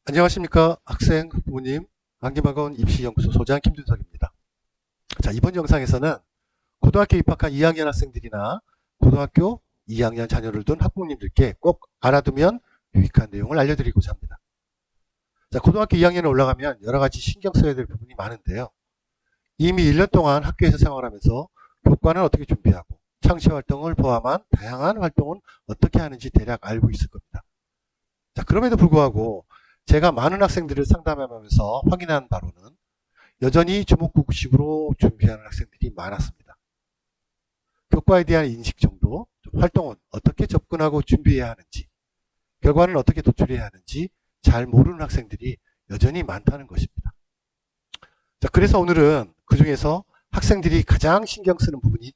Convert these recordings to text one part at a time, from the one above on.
안녕하십니까 학생, 부모님, 안기마가원 입시연구소 소장 김준석입니다. 자, 이번 영상에서는 고등학교 입학한 2학년 학생들이나 고등학교 2학년 자녀를 둔 학부모님들께 꼭 알아두면 유익한 내용을 알려드리고자 합니다. 자, 고등학교 2학년에 올라가면 여러가지 신경 써야 될 부분이 많은데요. 이미 1년 동안 학교에서 생활하면서 교과는 어떻게 준비하고 창시활동을 포함한 다양한 활동은 어떻게 하는지 대략 알고 있을 겁니다. 자, 그럼에도 불구하고 제가 많은 학생들을 상담하면서 확인한 바로는 여전히 주먹구구식으로 준비하는 학생들이 많았습니다. 교과에 대한 인식 정도, 활동은 어떻게 접근하고 준비해야 하는지, 결과는 어떻게 도출해야 하는지 잘 모르는 학생들이 여전히 많다는 것입니다. 자, 그래서 오늘은 그 중에서 학생들이 가장 신경 쓰는 부분이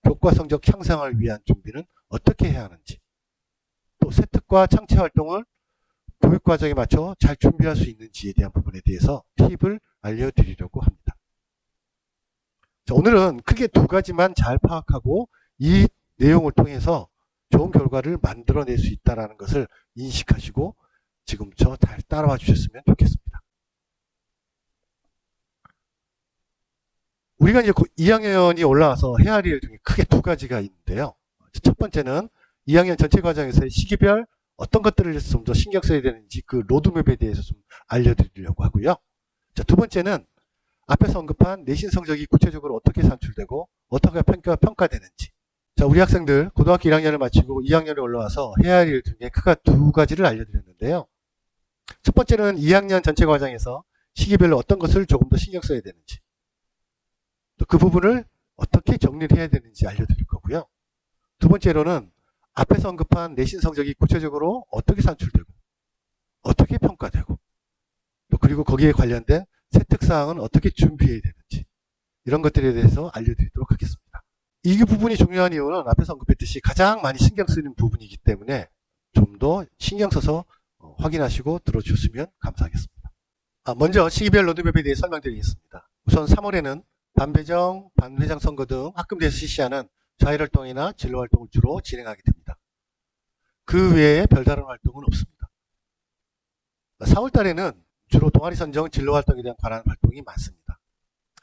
교과 성적 향상을 위한 준비는 어떻게 해야 하는지, 또 세특과 창체 활동을 교육과정에 맞춰 잘 준비할 수 있는지에 대한 부분에 대해서 팁을 알려드리려고 합니다. 자, 오늘은 크게 두 가지만 잘 파악하고 이 내용을 통해서 좋은 결과를 만들어낼 수 있다는 것을 인식하시고 지금부터 잘 따라와 주셨으면 좋겠습니다. 우리가 이제 2학년이 올라와서 해야 할 일 중에 크게 두 가지가 있는데요. 첫 번째는 2학년 전체 과정에서의 시기별 어떤 것들을 좀 더 신경 써야 되는지 그 로드맵에 대해서 좀 알려드리려고 하고요. 자, 두 번째는 앞에서 언급한 내신 성적이 구체적으로 어떻게 산출되고 어떻게 평가되는지. 자, 우리 학생들 고등학교 1학년을 마치고 2학년에 올라와서 해야 할 일 중에 크게 두 가지를 알려드렸는데요. 첫 번째는 2학년 전체 과정에서 시기별로 어떤 것을 조금 더 신경 써야 되는지, 또 그 부분을 어떻게 정리를 해야 되는지 알려드릴 거고요. 두 번째로는 앞에서 언급한 내신 성적이 구체적으로 어떻게 산출되고 어떻게 평가되고 또 그리고 거기에 관련된 세특사항은 어떻게 준비해야 되는지 이런 것들에 대해서 알려드리도록 하겠습니다. 이 부분이 중요한 이유는 앞에서 언급했듯이 가장 많이 신경 쓰이는 부분이기 때문에 좀 더 신경 써서 확인하시고 들어주셨으면 감사하겠습니다. 먼저 시기별 로드맵에 대해 설명드리겠습니다. 우선 3월에는 반배정, 반회장 선거 등 학급내에서 실시하는 자율활동이나 진로활동을 주로 진행하게 됩니다. 그 외에 별다른 활동은 없습니다. 4월 달에는 주로 동아리 선정, 진로활동에 대한 관한 활동이 많습니다.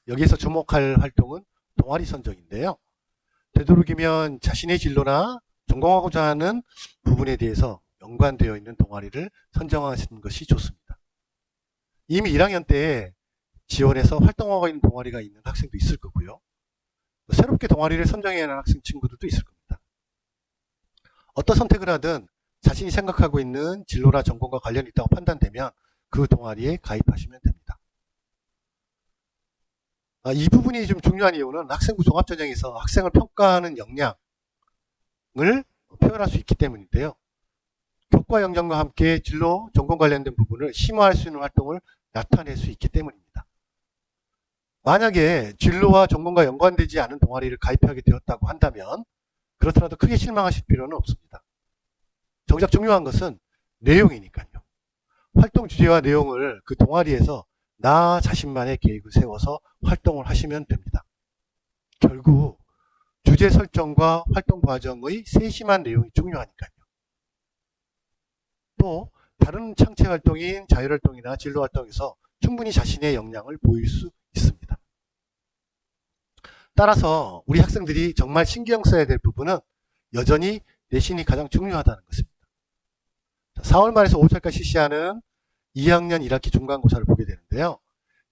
여기에서 주목할 활동은 동아리 선정인데요. 되도록이면 자신의 진로나 전공하고자 하는 부분에 대해서 연관되어 있는 동아리를 선정하시는 것이 좋습니다. 이미 1학년 때 지원해서 활동하고 있는 동아리가 있는 학생도 있을 거고요. 새롭게 동아리를 선정해야 하는 학생 친구들도 있을 겁니다. 어떤 선택을 하든 자신이 생각하고 있는 진로나 전공과 관련이 있다고 판단되면 그 동아리에 가입하시면 됩니다. 이 부분이 좀 중요한 이유는 학생부 종합전형에서 학생을 평가하는 역량을 표현할 수 있기 때문인데요. 교과 역량과 함께 진로, 전공 관련된 부분을 심화할 수 있는 활동을 나타낼 수 있기 때문입니다. 만약에 진로와 전공과 연관되지 않은 동아리를 가입하게 되었다고 한다면 그렇더라도 크게 실망하실 필요는 없습니다. 정작 중요한 것은 내용이니까요. 활동 주제와 내용을 그 동아리에서 나 자신만의 계획을 세워서 활동을 하시면 됩니다. 결국 주제 설정과 활동 과정의 세심한 내용이 중요하니까요. 또 다른 창체 활동인 자율활동이나 진로활동에서 충분히 자신의 역량을 보일 수 있습니다. 따라서 우리 학생들이 정말 신경 써야 될 부분은 여전히 내신이 가장 중요하다는 것입니다. 4월 말에서 5월까지 실시하는 2학년 1학기 중간고사를 보게 되는데요.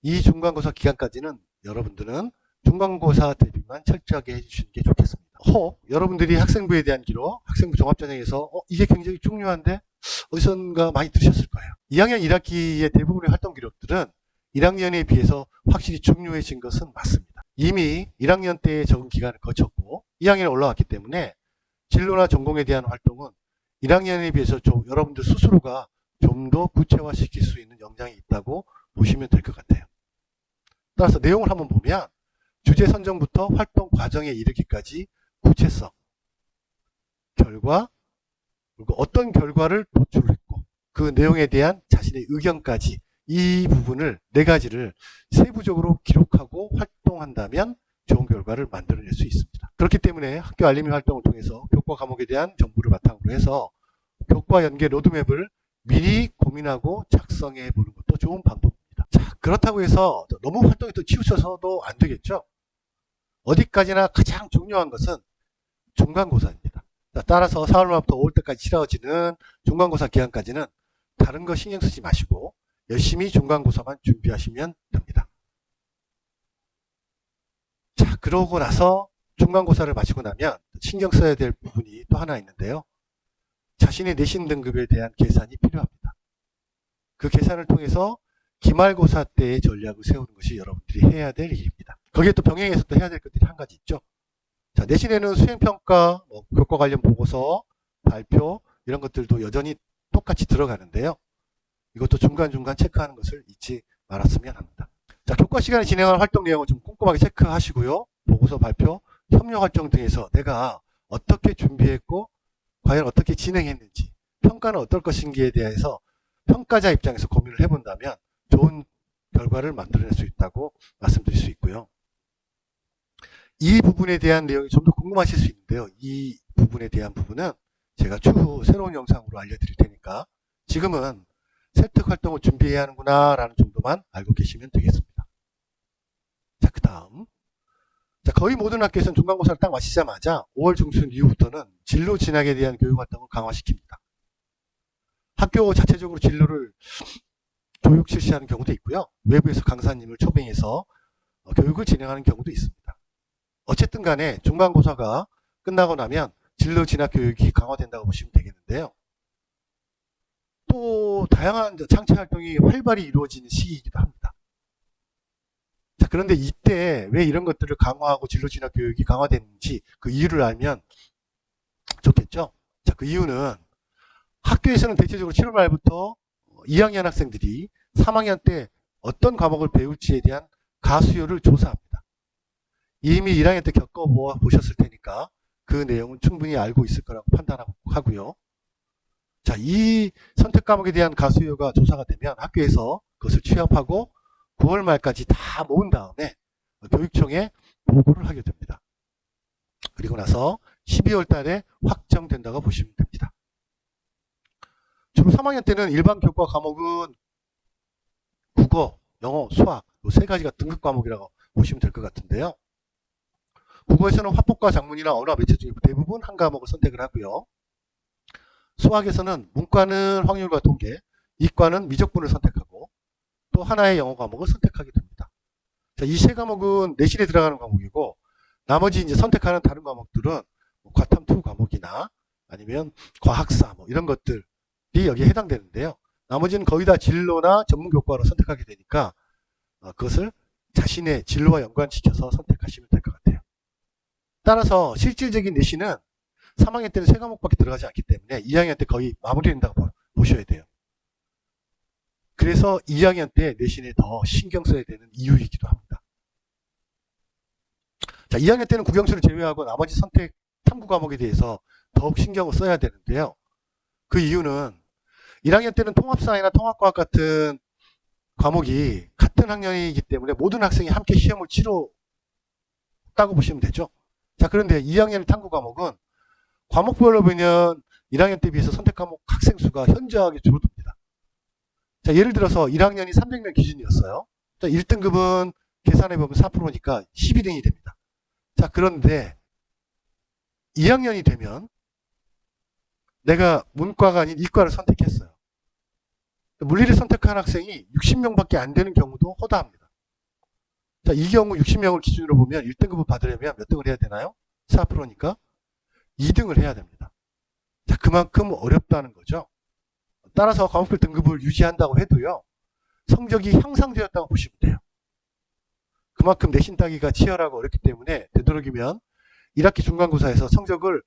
이 중간고사 기간까지는 여러분들은 중간고사 대비만 철저하게 해주시는 게 좋겠습니다. 혹 여러분들이 학생부에 대한 기록, 학생부 종합전형에서 이게 굉장히 중요한데 어디선가 많이 들으셨을 거예요. 2학년 1학기의 대부분의 활동 기록들은 1학년에 비해서 확실히 중요해진 것은 맞습니다. 이미 1학년 때의 적응 기간을 거쳤고 2학년에 올라왔기 때문에 진로나 전공에 대한 활동은 1학년에 비해서 여러분들 스스로가 좀 더 구체화시킬 수 있는 역량이 있다고 보시면 될 것 같아요. 따라서 내용을 한번 보면 주제 선정부터 활동 과정에 이르기까지 구체성, 결과, 그리고 어떤 결과를 도출했고 그 내용에 대한 자신의 의견까지 이 부분을 4가지를 세부적으로 기록하고 활동한다면 좋은 결과를 만들어낼 수 있습니다. 그렇기 때문에 학교 알림이 활동을 통해서 교과 과목에 대한 정보를 바탕으로 해서 교과 연계 로드맵을 미리 고민하고 작성해 보는 것도 좋은 방법입니다. 자, 그렇다고 해서 너무 활동에 또 치우쳐서도 안 되겠죠. 어디까지나 가장 중요한 것은 중간고사입니다. 따라서 4월 말부터 5월 때까지 치러지는 중간고사 기간까지는 다른 거 신경 쓰지 마시고 열심히 중간고사만 준비하시면 됩니다. 자, 그러고 나서 중간고사를 마치고 나면 신경 써야 될 부분이 또 하나 있는데요. 자신의 내신 등급에 대한 계산이 필요합니다. 그 계산을 통해서 기말고사 때의 전략을 세우는 것이 여러분들이 해야 될 일입니다. 거기에 또 병행해서 또 해야 될 것들이 한 가지 있죠. 자, 내신에는 수행평가, 교과 관련 보고서, 발표 이런 것들도 여전히 똑같이 들어가는데요. 이것도 중간중간 체크하는 것을 잊지 말았으면 합니다. 자, 교과 시간에 진행하는 활동 내용을 좀 꼼꼼하게 체크하시고요. 보고서, 발표, 협력 활동 등에서 내가 어떻게 준비했고 과연 어떻게 진행했는지, 평가는 어떨 것인지에 대해서 평가자 입장에서 고민을 해본다면 좋은 결과를 만들어낼 수 있다고 말씀드릴 수 있고요. 이 부분에 대한 내용이 좀 더 궁금하실 수 있는데요. 이 부분에 대한 부분은 제가 추후 새로운 영상으로 알려드릴 테니까 지금은 세특 활동을 준비해야 하는구나 라는 정도만 알고 계시면 되겠습니다. 자, 그 다음. 자, 거의 모든 학교에서는 중간고사를 딱 마치자마자 5월 중순 이후부터는 진로 진학에 대한 교육 활동을 강화시킵니다. 학교 자체적으로 진로를 교육 실시하는 경우도 있고요. 외부에서 강사님을 초빙해서 교육을 진행하는 경우도 있습니다. 어쨌든 간에 중간고사가 끝나고 나면 진로 진학 교육이 강화된다고 보시면 되겠는데요. 또 다양한 창체 활동이 활발히 이루어지는 시기이기도 합니다. 자, 그런데 이때 왜 이런 것들을 강화하고 진로 진학 교육이 강화되는지 그 이유를 알면 좋겠죠. 자, 그 이유는 학교에서는 대체적으로 7월 말부터 2학년 학생들이 3학년 때 어떤 과목을 배울지에 대한 가수요를 조사합니다. 이미 1학년 때 겪어보셨을 테니까 그 내용은 충분히 알고 있을 거라고 판단하고요. 자, 이 선택 과목에 대한 가수요가 조사가 되면 학교에서 그것을 취합하고 9월 말까지 다 모은 다음에 교육청에 보고를 하게 됩니다. 그리고 나서 12월 달에 확정된다고 보시면 됩니다. 주로 3학년 때는 일반 교과 과목은 국어, 영어, 수학 이 세 가지가 등급 과목이라고 보시면 될 것 같은데요. 국어에서는 화법과 작문이나 언어 매체 중에 대부분 한 과목을 선택을 하고요. 수학에서는 문과는 확률과 통계, 이과는 미적분을 선택하고 또 하나의 영어 과목을 선택하게 됩니다. 자, 이 세 과목은 내신에 들어가는 과목이고 나머지 이제 선택하는 다른 과목들은 과탐2 과목이나 아니면 과학사 이런 것들이 여기에 해당되는데요. 나머지는 거의 다 진로나 전문 교과로 선택하게 되니까 그것을 자신의 진로와 연관시켜서 선택하시면 될 것 같아요. 따라서 실질적인 내신은 3학년 때는 3과목밖에 들어가지 않기 때문에 2학년 때 거의 마무리된다고 보셔야 돼요. 그래서 2학년 때 내신에 더 신경 써야 되는 이유이기도 합니다. 자, 2학년 때는 국영수를 제외하고 나머지 선택 탐구 과목에 대해서 더욱 신경을 써야 되는데요. 그 이유는 1학년 때는 통합사회나 통합과학 같은 과목이 같은 학년이기 때문에 모든 학생이 함께 시험을 치렀다고 보시면 되죠. 자, 그런데 2학년 탐구 과목은 과목별로 보면 1학년 때 비해서 선택 과목 학생 수가 현저하게 줄어듭니다. 자, 예를 들어서 1학년이 300명 기준이었어요. 자, 1등급은 계산해보면 4%니까 12등이 됩니다. 자, 그런데 2학년이 되면 내가 문과가 아닌 이과를 선택했어요. 물리를 선택한 학생이 60명밖에 안 되는 경우도 허다합니다. 자, 이 경우 60명을 기준으로 보면 1등급을 받으려면 몇 등을 해야 되나요? 4%니까 2등을 해야 됩니다. 자, 그만큼 어렵다는 거죠. 따라서 과목별 등급을 유지한다고 해도요, 성적이 향상되었다고 보시면 돼요. 그만큼 내신 따기가 치열하고 어렵기 때문에 되도록이면 1학기 중간고사에서 성적을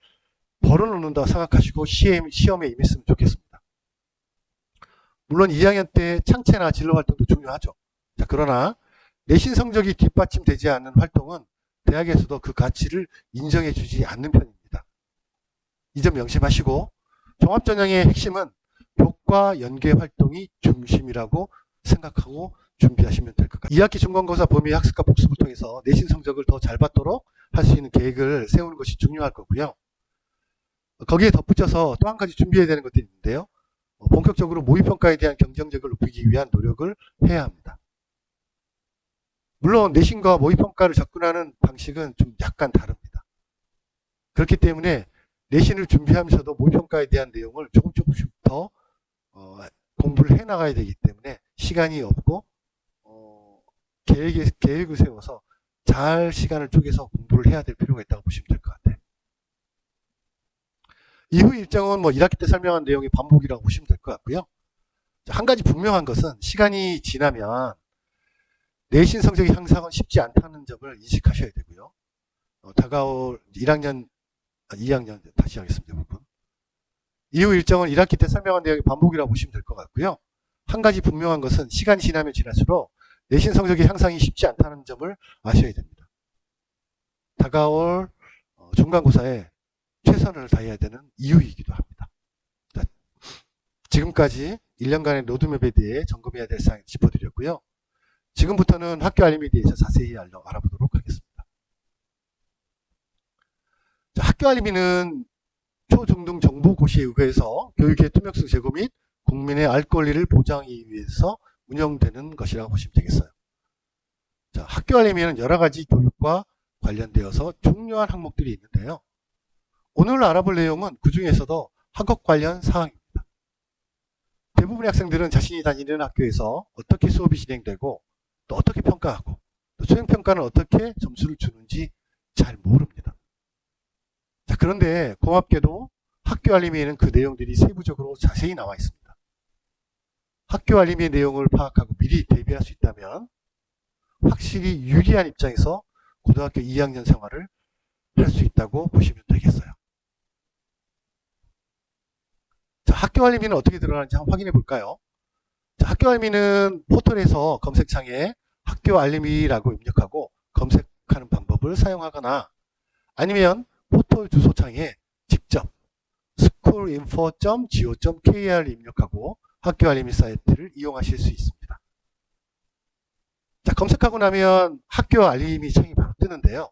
벌어놓는다고 생각하시고 시험에 임했으면 좋겠습니다. 물론 2학년 때 창체나 진로활동도 중요하죠. 자, 그러나 내신 성적이 뒷받침되지 않는 활동은 대학에서도 그 가치를 인정해주지 않는 편입니다. 이 점 명심하시고 종합전형의 핵심은 교과 연계 활동이 중심이라고 생각하고 준비하시면 될 것 같아요. 2학기 중간고사 범위 학습과 복습을 통해서 내신 성적을 더 잘 받도록 할 수 있는 계획을 세우는 것이 중요할 거고요. 거기에 덧붙여서 또 한 가지 준비해야 되는 것들이 있는데요. 본격적으로 모의평가에 대한 경쟁력을 높이기 위한 노력을 해야 합니다. 물론 내신과 모의평가를 접근하는 방식은 좀 약간 다릅니다. 그렇기 때문에 내신을 준비하면서도 모의평가에 대한 내용을 조금씩 더 공부를 해나가야 되기 때문에 시간이 없고 계획을 세워서 잘 시간을 쪼개서 공부를 해야 될 필요가 있다고 보시면 될 것 같아요. 이후 일정은 뭐 1학기 때 설명한 내용의 반복이라고 보시면 될 것 같고요. 한 가지 분명한 것은 시간이 지나면 내신 성적의 향상은 쉽지 않다는 점을 인식하셔야 되고요. 다가올 2학년 다시 하겠습니다. 부분. 이후 일정은 1학기 때 설명한 내용의 반복이라고 보시면 될 것 같고요. 한 가지 분명한 것은 시간이 지나면 지날수록 내신 성적의 향상이 쉽지 않다는 점을 아셔야 됩니다. 다가올 중간고사에 최선을 다해야 되는 이유이기도 합니다. 지금까지 1년간의 로드맵에 대해 점검해야 될 사항을 짚어드렸고요. 지금부터는 학교 알림에 대해서 자세히 알아보도록 하겠습니다. 자, 학교 알림이는 초중등 정보고시에 의해서 교육의 투명성 제고 및 국민의 알 권리를 보장하기 위해서 운영되는 것이라고 보시면 되겠어요. 자, 학교 알림에는 여러 가지 교육과 관련되어서 중요한 항목들이 있는데요. 오늘 알아볼 내용은 그 중에서도 학업 관련 사항입니다. 대부분의 학생들은 자신이 다니는 학교에서 어떻게 수업이 진행되고 또 어떻게 평가하고 또 수행평가는 어떻게 점수를 주는지 잘 모릅니다. 자, 그런데 고맙게도 학교 알림에는 그 내용들이 세부적으로 자세히 나와 있습니다. 학교 알림의 내용을 파악하고 미리 대비할 수 있다면 확실히 유리한 입장에서 고등학교 2학년 생활을 할 수 있다고 보시면 되겠어요. 자, 학교 알림이는 어떻게 들어가는지 한번 확인해 볼까요? 자, 학교 알림이는 포털에서 검색창에 학교 알림이라고 입력하고 검색하는 방법을 사용하거나 아니면 포털 주소창에 직접 schoolinfo.go.kr을 입력하고 학교 알림이 사이트를 이용하실 수 있습니다. 자, 검색하고 나면 학교 알림이 창이 바로 뜨는데요.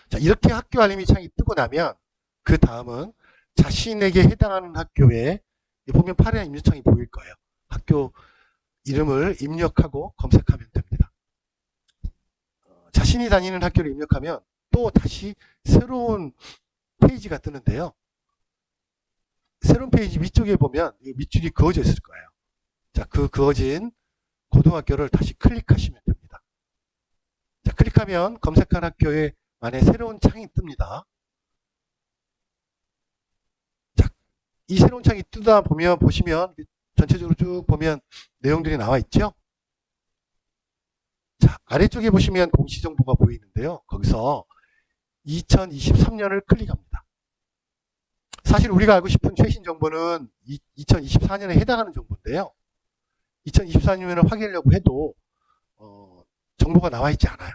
자, 이렇게 학교 알림이 창이 뜨고 나면 그 다음은 자신에게 해당하는 학교에 보면 파란 입력창이 보일 거예요. 학교 이름을 입력하고 검색하면 됩니다. 자신이 다니는 학교를 입력하면 또 다시 새로운 페이지가 뜨는데요. 새로운 페이지 위쪽에 보면 밑줄이 그어져 있을 거예요. 자, 그 그어진 고등학교를 다시 클릭하시면 됩니다. 자, 클릭하면 검색한 학교에 안에 새로운 창이 뜹니다. 자, 이 새로운 창이 뜨다 보시면 전체적으로 쭉 보면 내용들이 나와 있죠. 자, 아래쪽에 보시면 공시정보가 보이는데요. 거기서 2023년을 클릭합니다. 사실 우리가 알고 싶은 최신 정보는 2024년에 해당하는 정보인데요. 2024년을 확인하려고 해도 정보가 나와 있지 않아요.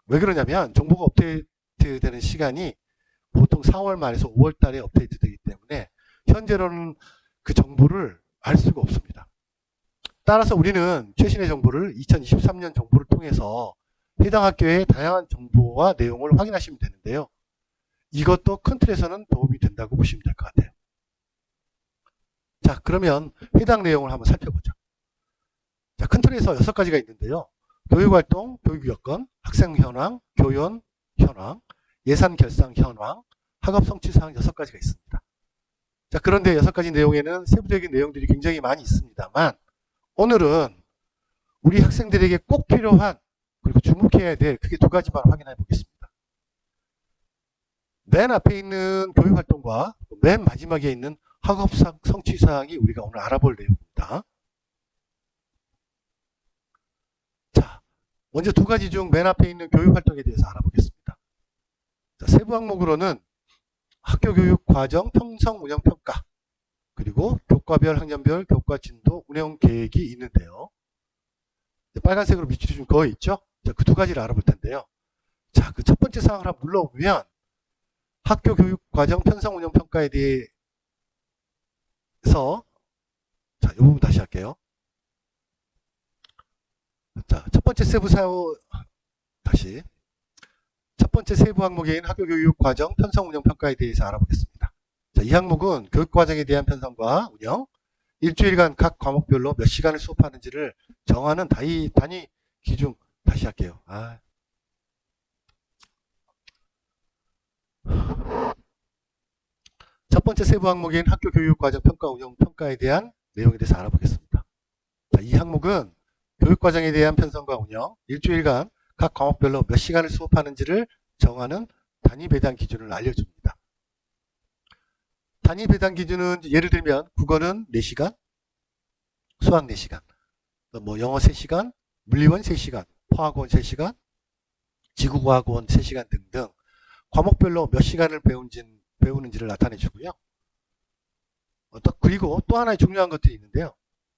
왜 그러냐면 정보가 업데이트 되는 시간이 보통 4월 말에서 5월 달에 업데이트 되기 때문에 현재로는 그 정보를 알 수가 없습니다. 따라서 우리는 최신의 정보를 2023년 정보를 통해서 해당 학교의 다양한 정보와 내용을 확인하시면 되는데요. 이것도 큰 틀에서는 도움이 된다고 보시면 될 것 같아요. 자, 그러면 해당 내용을 한번 살펴보죠. 자, 큰 틀에서 6가지가 있는데요. 교육활동, 교육여건, 학생 현황, 교연 현황, 예산 결상 현황, 학업 성취 사항 6가지가 있습니다. 자, 그런데 6가지 내용에는 세부적인 내용들이 굉장히 많이 있습니다만 오늘은 우리 학생들에게 꼭 필요한 그리고 주목해야 될 크게 2가지만 확인해 보겠습니다. 맨 앞에 있는 교육활동과 맨 마지막에 있는 학업 성취 사항이 우리가 오늘 알아볼 내용입니다. 자, 먼저 2가지 중 맨 앞에 있는 교육활동에 대해서 알아보겠습니다. 자, 세부 항목으로는 학교교육 과정 편성 운영 평가 그리고 교과별 학년별 교과 진도 운영 계획이 있는데요. 빨간색으로 밑줄이 좀 그어 있죠? 자, 그 2가지를 알아볼 텐데요. 자, 그 첫 번째 사항을 한번 눌러보면 학교 교육 과정 편성 운영 평가에 대해서 자, 이 부분 다시 할게요. 자, 첫 번째 세부 사항 다시 번째 세부 항목인 학교교육과정 편성운영평가에 대해서 알아보겠습니다. 자, 이 항목은 교육과정에 대한 편성과 운영, 일주일간 각 과목별로 몇 시간을 수업하는지를 정하는 단위 기준. 다시 할게요. 첫 번째 세부 항목인 학교교육과정 편성운영평가에 대한 내용에 대해서 알아보겠습니다. 자, 이 항목은 교육과정에 대한 편성과 운영, 일주일간 각 과목별로 몇 시간을 수업하는지를 정하는 단위 배당 기준을 알려줍니다. 단위 배당 기준은 예를 들면 국어는 4시간, 수학 4시간, 뭐 영어 3시간, 물리원 3시간, 화학원 3시간, 지구과학원 3시간 등등 과목별로 몇 시간을 배우는지를 나타내 주고요. 그리고 또 하나의 중요한 것들이 있는데요.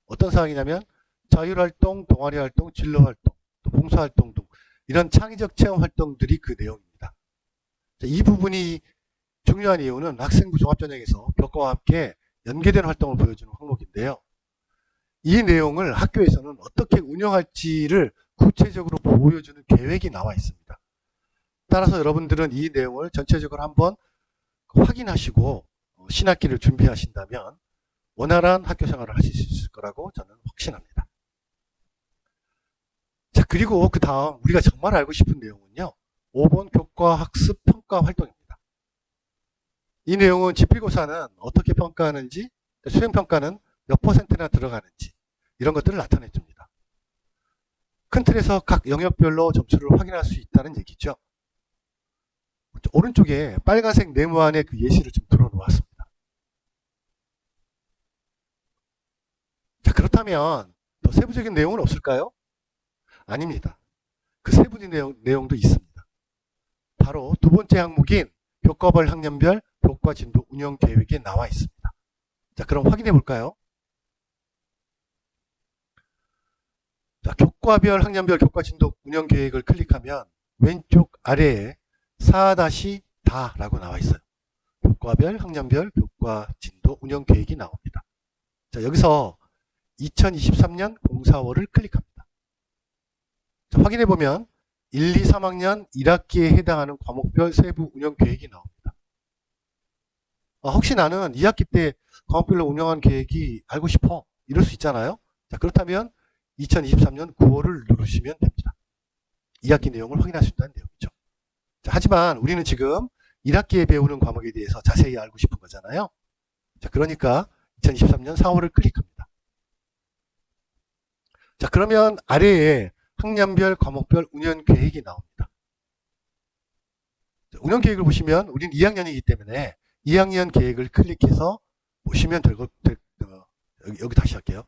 어떤 사항이냐면 자율활동, 동아리활동, 진로활동, 또 봉사활동 등 이런 창의적 체험 활동들이 그 내용입니다. 이 부분이 중요한 이유는 학생부 종합전형에서 교과와 함께 연계된 활동을 보여주는 항목인데요. 이 내용을 학교에서는 어떻게 운영할지를 구체적으로 보여주는 계획이 나와 있습니다. 따라서 여러분들은 이 내용을 전체적으로 한번 확인하시고 신학기를 준비하신다면 원활한 학교 생활을 하실 수 있을 거라고 저는 확신합니다. 자, 그리고 그 다음 우리가 정말 알고 싶은 내용은요. 5번 교과학습 평가 활동입니다. 이 내용은 지필고사는 어떻게 평가하는지, 수행평가는 몇 %나 들어가는지 이런 것들을 나타내 줍니다. 큰 틀에서 각 영역별로 점수를 확인할 수 있다는 얘기죠. 오른쪽에 빨간색 네모안의 그 예시를 좀 들어놓았습니다. 자, 그렇다면 더 세부적인 내용은 없을까요? 아닙니다. 그 세부적인 내용도 있습니다. 바로 두 번째 항목인 교과별 학년별 교과 진도 운영 계획에 나와 있습니다. 자, 그럼 확인해 볼까요? 자, 교과별 학년별 교과 진도 운영 계획을 클릭하면 왼쪽 아래에 4-다라고 나와 있어요. 교과별 학년별 교과 진도 운영 계획이 나옵니다. 자, 여기서 2023년 04월을 클릭합니다. 자, 확인해 보면 1, 2, 3학년 1학기에 해당하는 과목별 세부 운영 계획이 나옵니다. 혹시 나는 2학기 때 과목별로 운영한 계획이 알고 싶어. 이럴 수 있잖아요. 자, 그렇다면 2023년 9월을 누르시면 됩니다. 2학기 내용을 확인할 수 있다는 내용이죠. 자, 하지만 우리는 지금 1학기에 배우는 과목에 대해서 자세히 알고 싶은 거잖아요. 자, 그러니까 2023년 4월을 클릭합니다. 자, 그러면 아래에 학년별 과목별 운영 계획이 나옵니다. 자, 운영 계획을 보시면 우리는 2학년이기 때문에 2학년 계획을 클릭해서 보시면 여기 다시 할게요.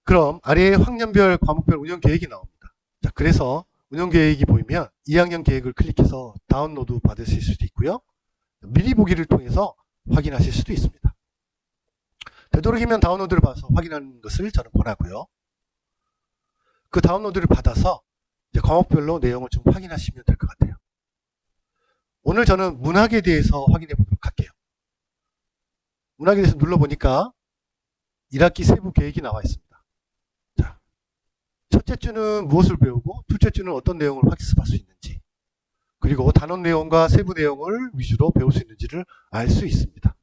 그럼 아래에 학년별 과목별 운영 계획이 나옵니다. 자, 그래서 운영 계획이 보이면 2학년 계획을 클릭해서 다운로드 받으실 수도 있고요. 미리 보기를 통해서 확인하실 수도 있습니다. 되도록이면 다운로드를 받아서 확인하는 것을 저는 권하고요. 그 다운로드를 받아서 이제 과목별로 내용을 좀 확인하시면 될 것 같아요. 오늘 저는 문학에 대해서 확인해 보도록 할게요. 문학에 대해서 눌러보니까 1학기 세부 계획이 나와 있습니다. 자, 첫째 주는 무엇을 배우고 둘째 주는 어떤 내용을 학습할 수 있는지, 그리고 단원 내용과 세부 내용을 위주로 배울 수 있는지를 알 수 있습니다.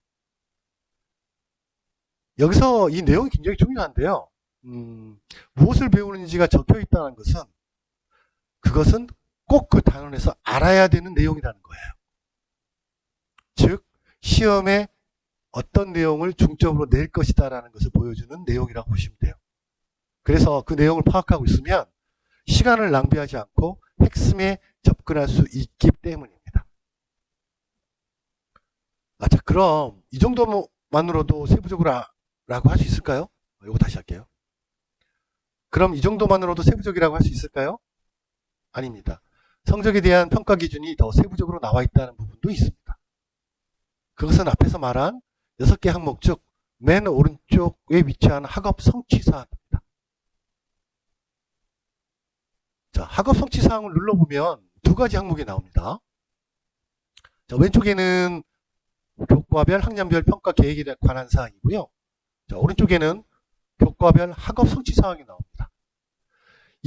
여기서 이 내용이 굉장히 중요한데요. 무엇을 배우는지가 적혀 있다는 것은 그것은 꼭 그 단원에서 알아야 되는 내용이라는 거예요. 즉 시험에 어떤 내용을 중점으로 낼 것이다라는 것을 보여주는 내용이라고 보시면 돼요. 그래서 그 내용을 파악하고 있으면 시간을 낭비하지 않고 핵심에 접근할 수 있기 때문입니다. 자, 그럼 이 정도만으로도 세부적으로 라고 할 수 있을까요? 이거 다시 할게요. 그럼 이 정도만으로도 세부적이라고 할 수 있을까요? 아닙니다. 성적에 대한 평가 기준이 더 세부적으로 나와 있다는 부분도 있습니다. 그것은 앞에서 말한 6개 항목 중 맨 오른쪽에 위치한 학업 성취사항입니다. 자, 학업 성취사항을 눌러보면 두 가지 항목이 나옵니다. 자, 왼쪽에는 교과별 학년별 평가 계획에 관한 사항이고요. 자, 오른쪽에는 교과별 학업 성취사항이 나옵니다.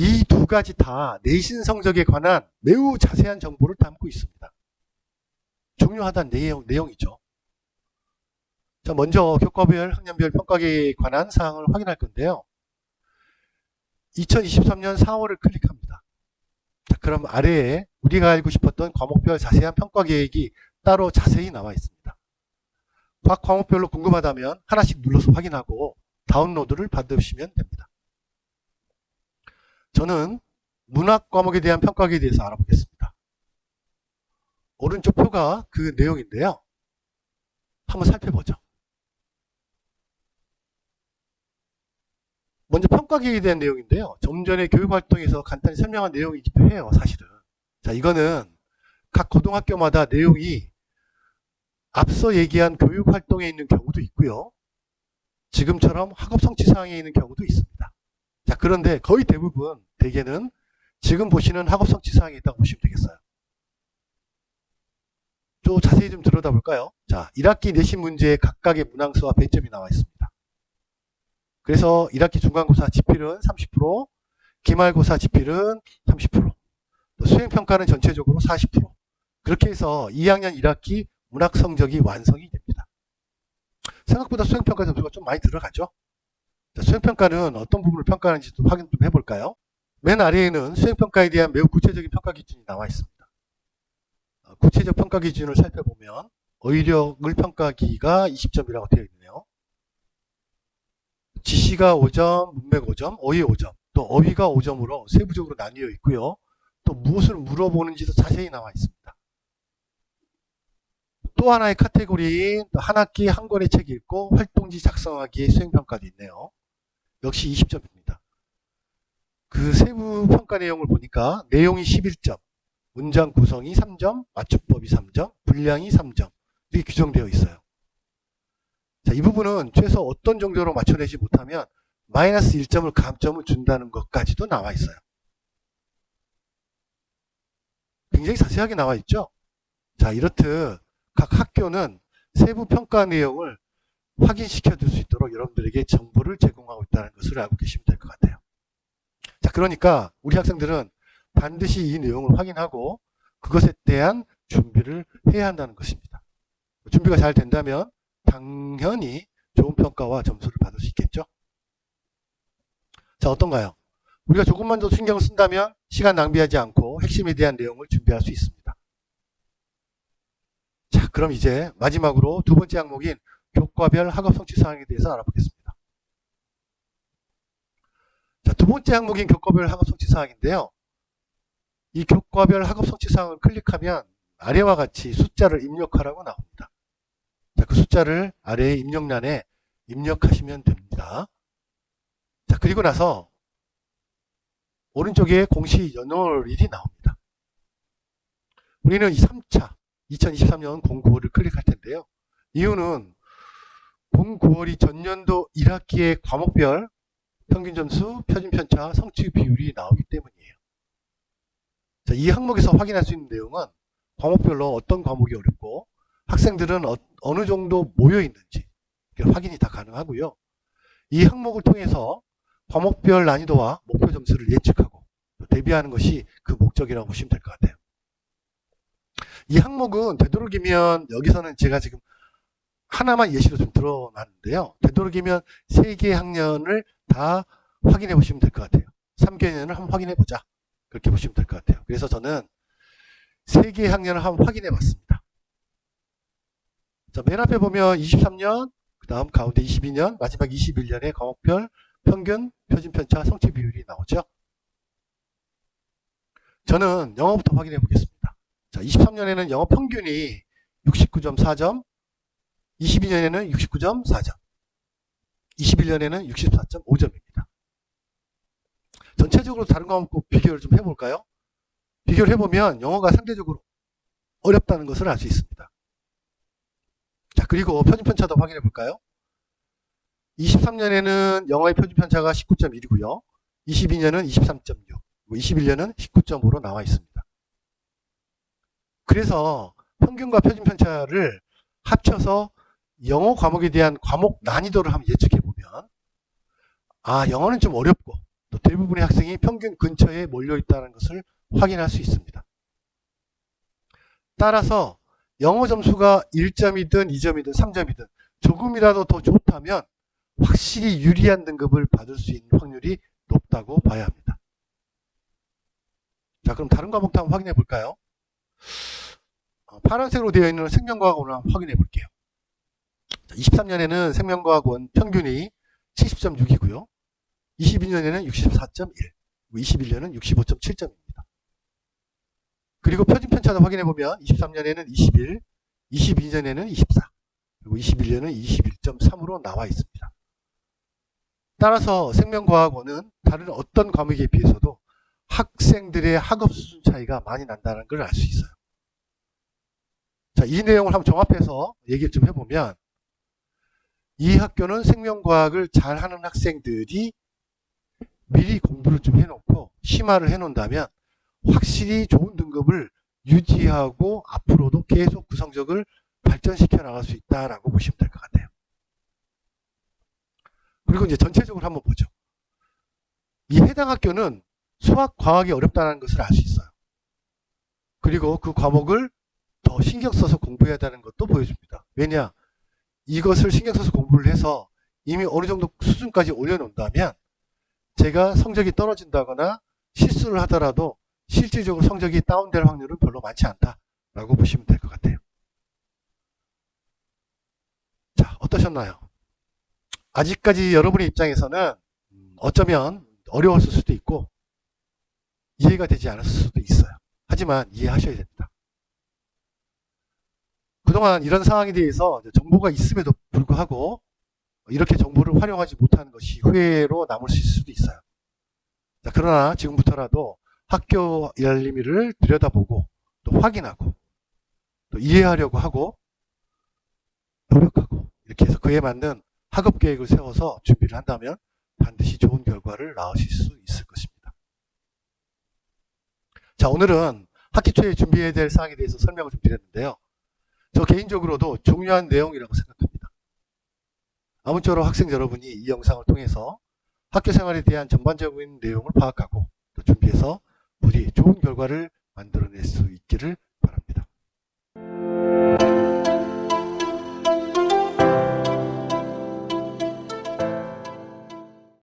이 두 가지 다 내신 성적에 관한 매우 자세한 정보를 담고 있습니다. 중요하다는 내용이죠. 자, 먼저 교과별, 학년별 평가계에 관한 사항을 확인할 건데요. 2023년 4월을 클릭합니다. 자, 그럼 아래에 우리가 알고 싶었던 과목별 자세한 평가 계획이 따로 자세히 나와 있습니다. 각 과목별로 궁금하다면 하나씩 눌러서 확인하고 다운로드를 받으시면 됩니다. 저는 문학 과목에 대한 평가에 대해서 알아보겠습니다. 오른쪽 표가 그 내용인데요. 한번 살펴보죠. 먼저 평가계획에 대한 내용인데요. 좀 전에 교육활동에서 간단히 설명한 내용이기도 해요, 사실은. 자, 이거는 각 고등학교마다 내용이 앞서 얘기한 교육활동에 있는 경우도 있고요. 지금처럼 학업 성취사항에 있는 경우도 있습니다. 자, 그런데 거의 대부분, 대개는 지금 보시는 학업 성취사항이 있다고 보시면 되겠어요. 좀 자세히 좀 들여다볼까요? 자, 1학기 내신 문제의 각각의 문항수와 배점이 나와 있습니다. 그래서 1학기 중간고사 지필은 30%, 기말고사 지필은 30%, 수행평가는 전체적으로 40%. 그렇게 해서 2학년 1학기 문학 성적이 완성이 됩니다. 생각보다 수행평가 점수가 좀 많이 들어가죠. 자, 수행평가는 어떤 부분을 평가하는지 좀 확인 좀 해볼까요? 맨 아래에는 수행평가에 대한 매우 구체적인 평가 기준이 나와 있습니다. 구체적 평가 기준을 살펴보면 어휘력을 평가하기가 20점이라고 되어 있네요. 지시가 5점, 문맥 5점, 어휘 5점, 또 어휘가 5점으로 세부적으로 나뉘어 있고요. 또 무엇을 물어보는지도 자세히 나와 있습니다. 또 하나의 카테고리인 한 학기 한 권의 책 읽고 활동지 작성하기의 수행평가도 있네요. 역시 20점입니다. 그 세부 평가 내용을 보니까 내용이 11점, 문장 구성이 3점, 맞춤법이 3점, 분량이 3점 이렇게 규정되어 있어요. 자, 이 부분은 최소 어떤 정도로 맞춰내지 못하면 마이너스 1점을 감점을 준다는 것까지도 나와 있어요. 굉장히 자세하게 나와 있죠. 자, 이렇듯 각 학교는 세부 평가 내용을 확인시켜 줄 수 있도록 여러분들에게 정보를 제공하고 있다는 것을 알고 계시면 될 것 같아요. 자, 그러니까 우리 학생들은 반드시 이 내용을 확인하고 그것에 대한 준비를 해야 한다는 것입니다. 준비가 잘 된다면 당연히 좋은 평가와 점수를 받을 수 있겠죠. 자, 어떤가요? 우리가 조금만 더 신경을 쓴다면 시간 낭비하지 않고 핵심에 대한 내용을 준비할 수 있습니다. 자, 그럼 이제 마지막으로 두 번째 항목인 교과별 학업 성취 사항에 대해서 알아보겠습니다. 자, 두 번째 항목인 교과별 학업 성취 사항인데요. 이 교과별 학업 성취 사항을 클릭하면 아래와 같이 숫자를 입력하라고 나옵니다. 자, 그 숫자를 아래의 입력란에 입력하시면 됩니다. 자, 그리고 나서 오른쪽에 공시 연월일이 나옵니다. 우리는 이 3차 2023년 09월을 클릭할 텐데요. 이유는 09월이 전년도 1학기의 과목별 평균 점수, 표준 편차, 성취 비율이 나오기 때문이에요. 자, 이 항목에서 확인할 수 있는 내용은 과목별로 어떤 과목이 어렵고 학생들은 어느 정도 모여 있는지 확인이 다 가능하고요. 이 항목을 통해서 과목별 난이도와 목표 점수를 예측하고 대비하는 것이 그 목적이라고 보시면 될 것 같아요. 이 항목은 되도록이면 여기서는 제가 지금 하나만 예시로 좀 들어놨는데요. 되도록이면 3개의 학년을 다 확인해 보시면 될 것 같아요. 3개년을 한번 확인해 보자. 그렇게 보시면 될 것 같아요. 그래서 저는 3개의 학년을 한번 확인해 봤습니다. 자, 맨 앞에 보면 23년, 그 다음 가운데 22년, 마지막 21년의 과목별 평균, 표준 편차, 성취 비율이 나오죠. 저는 영어부터 확인해 보겠습니다. 자, 23년에는 영어 평균이 69.4점, 22년에는 69.4점, 21년에는 64.5점입니다. 전체적으로 다른 과목과 비교를 좀 해볼까요? 비교를 해보면 영어가 상대적으로 어렵다는 것을 알 수 있습니다. 자, 그리고 표준 편차도 확인해 볼까요? 23년에는 영어의 표준 편차가 19.1이고요. 22년은 23.6, 21년은 19.5로 나와 있습니다. 그래서 평균과 표준 편차를 합쳐서 영어 과목에 대한 과목 난이도를 한번 예측해 보면, 아, 영어는 좀 어렵고 또 대부분의 학생이 평균 근처에 몰려 있다는 것을 확인할 수 있습니다. 따라서 영어 점수가 1점이든 2점이든 3점이든 조금이라도 더 좋다면 확실히 유리한 등급을 받을 수 있는 확률이 높다고 봐야 합니다. 자, 그럼 다른 과목도 한번 확인해 볼까요? 파란색으로 되어 있는 생명과학원을 한번 확인해 볼게요. 23년에는 생명과학원 평균이 70.6이고요. 22년에는 64.1, 21년은 65.7점입니다. 그리고 표준 편차도 확인해 보면 23년에는 21, 22년에는 24, 그리고 21년은 21.3으로 나와 있습니다. 따라서 생명과학원은 다른 어떤 과목에 비해서도 학생들의 학업 수준 차이가 많이 난다는 걸 알 수 있어요. 자, 이 내용을 한번 종합해서 얘기를 좀 해보면 이 학교는 생명과학을 잘하는 학생들이 미리 공부를 좀 해놓고 심화를 해놓는다면 확실히 좋은 등급을 유지하고 앞으로도 계속 그 성적을 발전시켜 나갈 수 있다라고 보시면 될 것 같아요. 그리고 이제 전체적으로 한번 보죠. 이 해당 학교는 수학, 과학이 어렵다는 것을 알 수 있어요. 그리고 그 과목을 더 신경 써서 공부해야 되는 것도 보여줍니다. 왜냐? 이것을 신경 써서 공부를 해서 이미 어느 정도 수준까지 올려놓는다면 제가 성적이 떨어진다거나 실수를 하더라도 실질적으로 성적이 다운될 확률은 별로 많지 않다라고 보시면 될 것 같아요. 자, 어떠셨나요? 아직까지 여러분의 입장에서는 어쩌면 어려웠을 수도 있고 이해가 되지 않았을 수도 있어요. 하지만 이해하셔야 됩니다. 그동안 이런 상황에 대해서 정보가 있음에도 불구하고 이렇게 정보를 활용하지 못하는 것이 후회로 남을 수도 있어요. 자, 그러나 지금부터라도 학교 열림이를 들여다보고 또 확인하고 또 이해하려고 하고 노력하고 이렇게 해서 그에 맞는 학업 계획을 세워서 준비를 한다면 반드시 좋은 결과를 낳으실 수 있을 것입니다. 자, 오늘은 학기 초에 준비해야 될 사항에 대해서 설명을 좀 드렸는데요. 저 개인적으로도 중요한 내용이라고 생각합니다. 아무쪼록 학생 여러분이 이 영상을 통해서 학교 생활에 대한 전반적인 내용을 파악하고 또 준비해서 부디 좋은 결과를 만들어낼 수 있기를